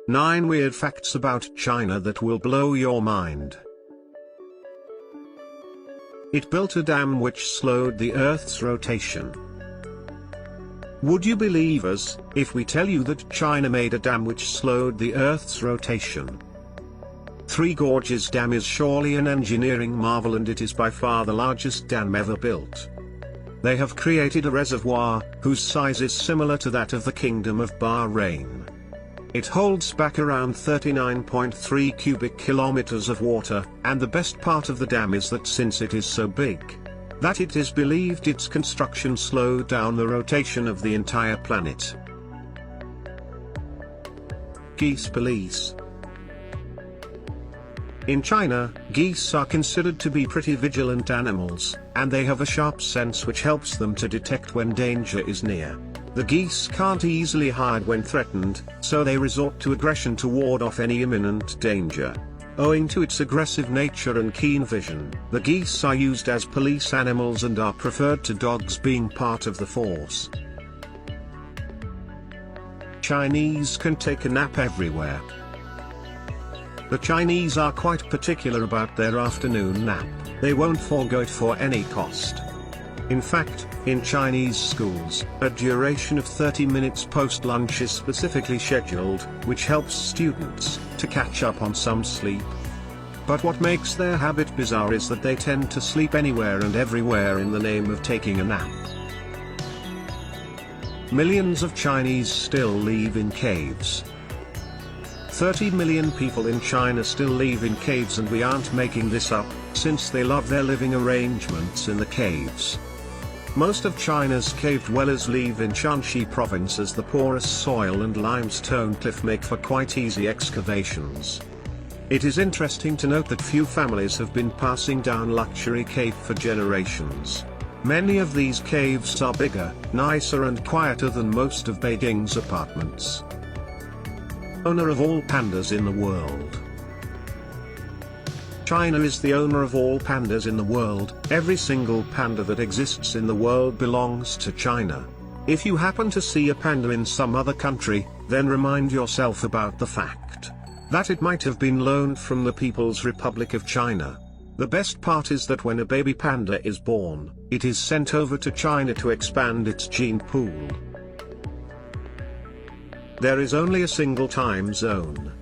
9 weird facts about China that will blow your mind. It built a dam which slowed the Earth's rotation. Would you believe us, if we tell you that China made a dam which slowed the Earth's rotation? 3 Gorges Dam is surely an engineering marvel, and it is by far the largest dam ever built. They have created a reservoir, whose size is similar to that of the Kingdom of Bahrain. It holds back around 39.3 cubic kilometers of water, and the best part of the dam is that since it is so big, that it is believed its construction slowed down the rotation of the entire planet. Geese police. In China, geese are considered to be pretty vigilant animals, and they have a sharp sense which helps them to detect when danger is near. The geese can't easily hide when threatened, so they resort to aggression to ward off any imminent danger. Owing to its aggressive nature and keen vision, the geese are used as police animals and are preferred to dogs, being part of the force. Chinese can take a nap everywhere. The Chinese are quite particular about their afternoon nap. They won't forego it for any cost. In fact, in Chinese schools, a duration of 30 minutes post-lunch is specifically scheduled, which helps students to catch up on some sleep. But what makes their habit bizarre is that they tend to sleep anywhere and everywhere in the name of taking a nap. Millions of Chinese still live in caves. 30 million people in China still live in caves, and we aren't making this up, since they love their living arrangements in the caves. Most of China's cave dwellers live in Shanxi province, as the porous soil and limestone cliff make for quite easy excavations. It is interesting to note that few families have been passing down luxury cave for generations. Many of these caves are bigger, nicer and quieter than most of Beijing's apartments. Owner of all pandas in the world. China is the owner of all pandas in the world. Every single panda that exists in the world belongs to China. If you happen to see a panda in some other country, then remind yourself about the fact that it might have been loaned from the People's Republic of China. The best part is that when a baby panda is born, it is sent over to China to expand its gene pool. There is only a single time zone.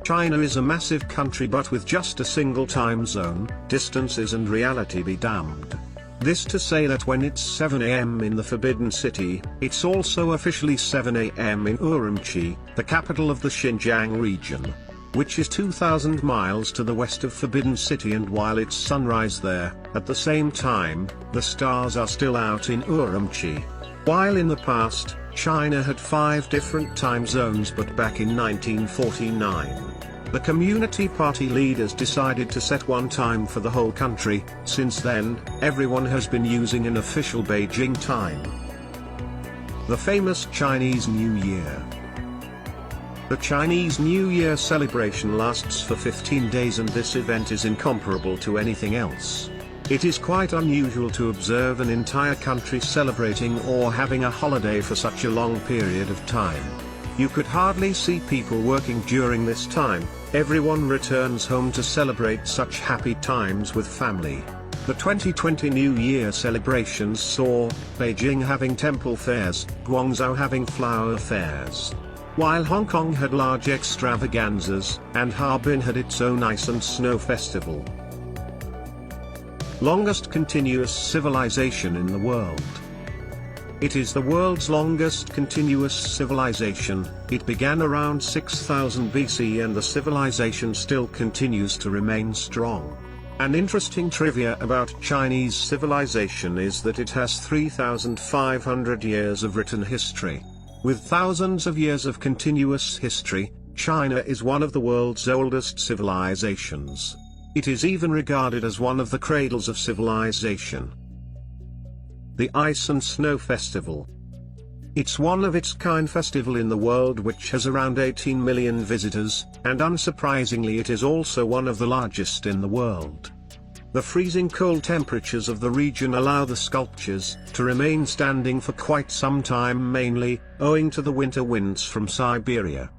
China is a massive country, but with just a single time zone, distances and reality be damned. This to say that when it's 7 AM in the Forbidden City, it's also officially 7 AM in Urumqi, the capital of the Xinjiang region, which is 2,000 miles to the west of Forbidden City, and while it's sunrise there, at the same time, the stars are still out in Urumqi. While in the past, China had 5 different time zones, but back in 1949, the Community Party leaders decided to set one time for the whole country. Since then, everyone has been using an official Beijing time. The famous Chinese New Year. The Chinese New Year celebration lasts for 15 days, and this event is incomparable to anything else. It is quite unusual to observe an entire country celebrating or having a holiday for such a long period of time. You could hardly see people working during this time. Everyone returns home to celebrate such happy times with family. The 2020 New Year celebrations saw Beijing having temple fairs, Guangzhou having flower fairs, while Hong Kong had large extravaganzas, and Harbin had its own ice and snow festival. Longest continuous civilization in the world. It is the world's longest continuous civilization. It began around 6000 BC, and the civilization still continues to remain strong. An interesting trivia about Chinese civilization is that it has 3,500 years of written history. With thousands of years of continuous history, China is one of the world's oldest civilizations. It is even regarded as one of the cradles of civilization. The Ice and Snow Festival. It's one of its kind festival in the world, which has around 18 million visitors, and unsurprisingly it is also one of the largest in the world. The freezing cold temperatures of the region allow the sculptures to remain standing for quite some time, mainly owing to the winter winds from Siberia.